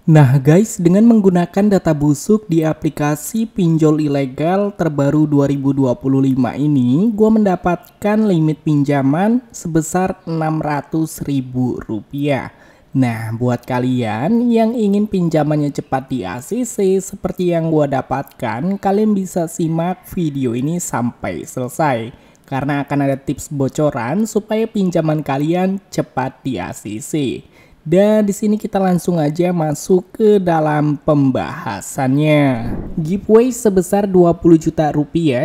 Nah guys, dengan menggunakan data busuk di aplikasi pinjol ilegal terbaru 2025 ini, gue mendapatkan limit pinjaman sebesar Rp600.000. Nah, buat kalian yang ingin pinjamannya cepat di ACC seperti yang gue dapatkan, kalian bisa simak video ini sampai selesai. Karena akan ada tips bocoran supaya pinjaman kalian cepat di ACC. Dan di sini kita langsung aja masuk ke dalam pembahasannya. Giveaway sebesar Rp20 juta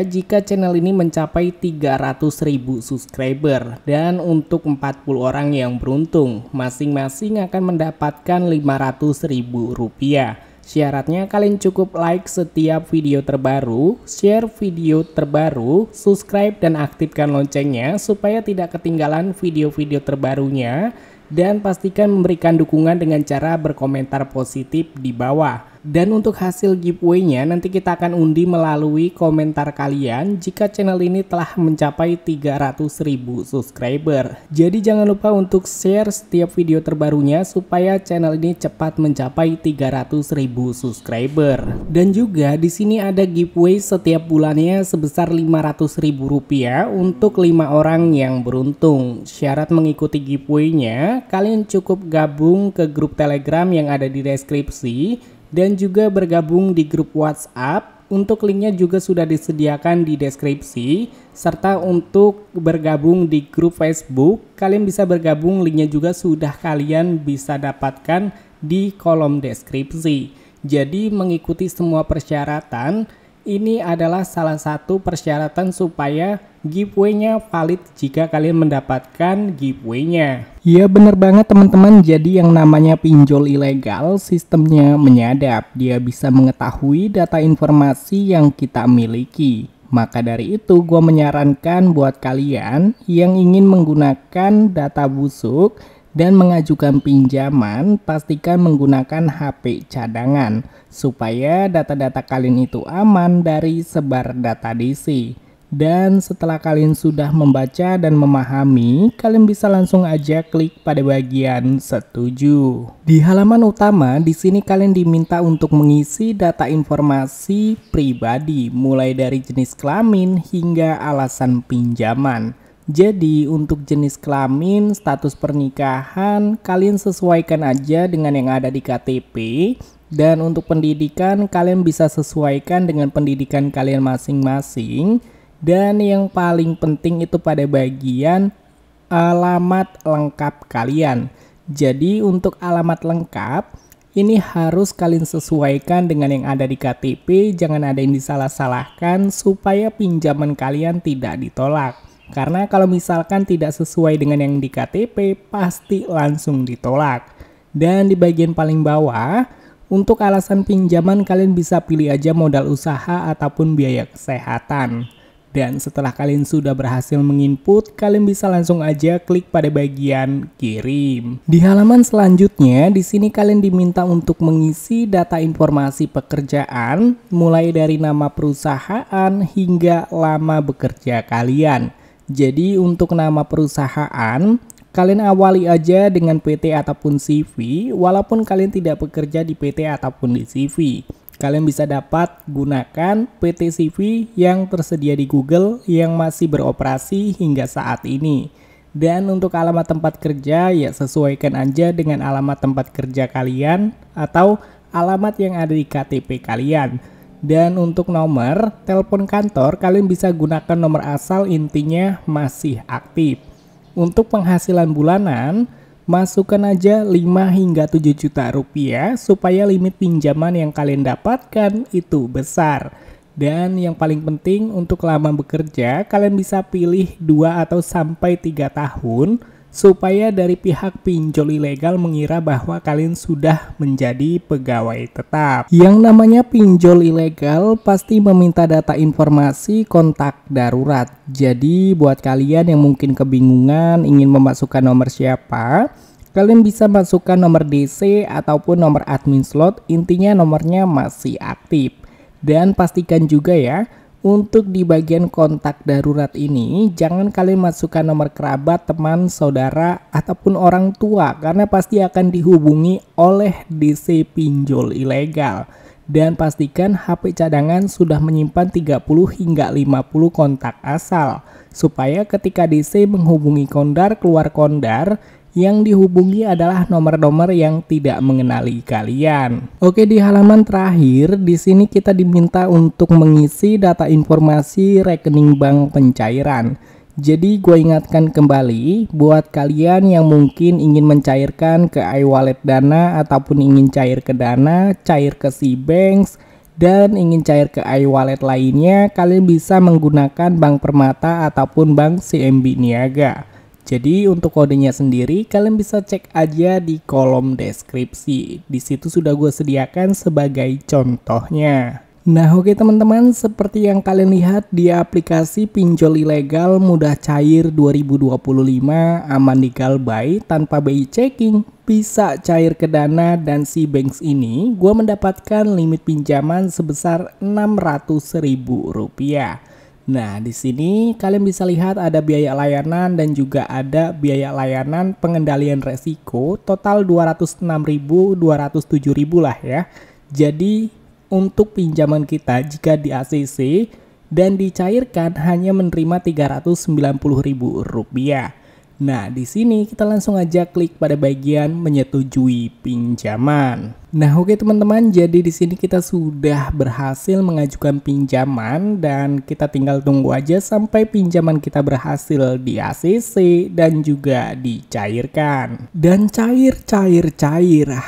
jika channel ini mencapai 300.000 subscriber. Dan untuk 40 orang yang beruntung, masing-masing akan mendapatkan Rp500.000. Syaratnya kalian cukup like setiap video terbaru, share video terbaru, subscribe dan aktifkan loncengnya supaya tidak ketinggalan video-video terbarunya. Dan pastikan memberikan dukungan dengan cara berkomentar positif di bawah. Dan untuk hasil giveaway-nya nanti kita akan undi melalui komentar kalian jika channel ini telah mencapai 300.000 subscriber. Jadi jangan lupa untuk share setiap video terbarunya supaya channel ini cepat mencapai 300.000 subscriber. Dan juga di sini ada giveaway setiap bulannya sebesar Rp500.000 untuk 5 orang yang beruntung. Syarat mengikuti giveaway-nya, kalian cukup gabung ke grup Telegram yang ada di deskripsi dan juga bergabung di grup WhatsApp. Untuk linknya juga sudah disediakan di deskripsi, serta untuk bergabung di grup Facebook kalian bisa bergabung, linknya juga sudah kalian bisa dapatkan di kolom deskripsi. Jadi mengikuti semua persyaratan ini adalah salah satu persyaratan supaya giveaway-nya valid jika kalian mendapatkan giveaway-nya. Iya bener banget teman-teman, jadi yang namanya pinjol ilegal sistemnya menyadap. Dia bisa mengetahui data informasi yang kita miliki. Maka dari itu gue menyarankan buat kalian yang ingin menggunakan data busuk dan mengajukan pinjaman, pastikan menggunakan HP cadangan supaya data-data kalian itu aman dari sebar data DC. Dan setelah kalian sudah membaca dan memahami, kalian bisa langsung aja klik pada bagian setuju. Di halaman utama di sini kalian diminta untuk mengisi data informasi pribadi mulai dari jenis kelamin hingga alasan pinjaman. Jadi untuk jenis kelamin, status pernikahan, kalian sesuaikan aja dengan yang ada di KTP. Dan untuk pendidikan, kalian bisa sesuaikan dengan pendidikan kalian masing-masing. Dan yang paling penting itu pada bagian alamat lengkap kalian. Jadi untuk alamat lengkap, ini harus kalian sesuaikan dengan yang ada di KTP. Jangan ada yang disalah-salahkan supaya pinjaman kalian tidak ditolak. Karena kalau misalkan tidak sesuai dengan yang di KTP, pasti langsung ditolak. Dan di bagian paling bawah, untuk alasan pinjaman kalian bisa pilih aja modal usaha ataupun biaya kesehatan. Dan setelah kalian sudah berhasil menginput, kalian bisa langsung aja klik pada bagian kirim. Di halaman selanjutnya, di sini kalian diminta untuk mengisi data informasi pekerjaan, mulai dari nama perusahaan hingga lama bekerja kalian. Jadi untuk nama perusahaan, kalian awali aja dengan PT ataupun CV, walaupun kalian tidak bekerja di PT ataupun di CV. Kalian bisa dapat gunakan PT CV yang tersedia di Google yang masih beroperasi hingga saat ini. Dan untuk alamat tempat kerja, ya sesuaikan aja dengan alamat tempat kerja kalian atau alamat yang ada di KTP kalian. Dan untuk nomor telepon kantor, kalian bisa gunakan nomor asal, intinya masih aktif. Untuk penghasilan bulanan, masukkan aja 5 hingga 7 juta rupiah supaya limit pinjaman yang kalian dapatkan itu besar. Dan yang paling penting untuk lama bekerja, kalian bisa pilih 2 atau sampai 3 tahun supaya dari pihak pinjol ilegal mengira bahwa kalian sudah menjadi pegawai tetap. Yang namanya pinjol ilegal pasti meminta data informasi kontak darurat. Jadi buat kalian yang mungkin kebingungan ingin memasukkan nomor siapa, kalian bisa masukkan nomor DC ataupun nomor admin slot, intinya nomornya masih aktif. Dan pastikan juga ya, Untuk di bagian kontak darurat ini, jangan kalian masukkan nomor kerabat, teman, saudara, ataupun orang tua karena pasti akan dihubungi oleh DC pinjol ilegal. Dan pastikan HP cadangan sudah menyimpan 30 hingga 50 kontak asal, supaya ketika DC menghubungi kondar keluar kondar, yang dihubungi adalah nomor-nomor yang tidak mengenali kalian. Oke, di halaman terakhir di sini kita diminta untuk mengisi data informasi rekening bank pencairan. Jadi gue ingatkan kembali buat kalian yang mungkin ingin mencairkan ke iWallet Dana ataupun ingin cair ke Dana, cair ke Cbank, dan ingin cair ke iWallet lainnya, kalian bisa menggunakan Bank Permata ataupun Bank CMB Niaga. Jadi untuk kodenya sendiri kalian bisa cek aja di kolom deskripsi. Di situ sudah gue sediakan sebagai contohnya. Nah oke teman-teman, seperti yang kalian lihat di aplikasi pinjol ilegal mudah cair 2025 aman di Galbay tanpa BI checking, bisa cair ke Dana dan Cbank ini gue mendapatkan limit pinjaman sebesar Rp600.000. Nah, di sini kalian bisa lihat ada biaya layanan dan juga ada biaya layanan pengendalian resiko total 206.000, 207.000 lah ya. Jadi untuk pinjaman kita jika di ACC dan dicairkan hanya menerima Rp390.000. Nah, di sini kita langsung aja klik pada bagian menyetujui pinjaman. Nah, oke teman-teman, jadi di sini kita sudah berhasil mengajukan pinjaman dan kita tinggal tunggu aja sampai pinjaman kita berhasil di ACC dan juga dicairkan. Dan cair,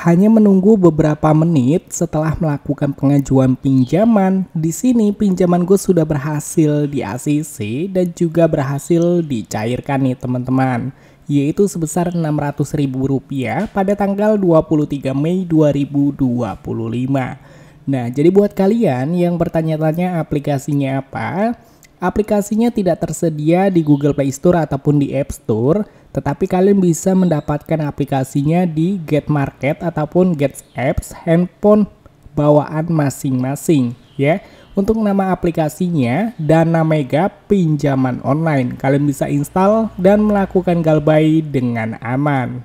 hanya menunggu beberapa menit setelah melakukan pengajuan pinjaman. Di sini pinjaman gue sudah berhasil di ACC dan juga berhasil dicairkan nih teman-teman, yaitu sebesar Rp600.000 pada tanggal 23 Mei 2025. Nah, jadi buat kalian yang bertanya-tanya aplikasinya apa, aplikasinya tidak tersedia di Google Play Store ataupun di App Store, tetapi kalian bisa mendapatkan aplikasinya di Get Market ataupun Get Apps handphone bawaan masing-masing ya. Untuk nama aplikasinya Dana Mega Pinjaman Online. Kalian bisa install dan melakukan Galbay dengan aman.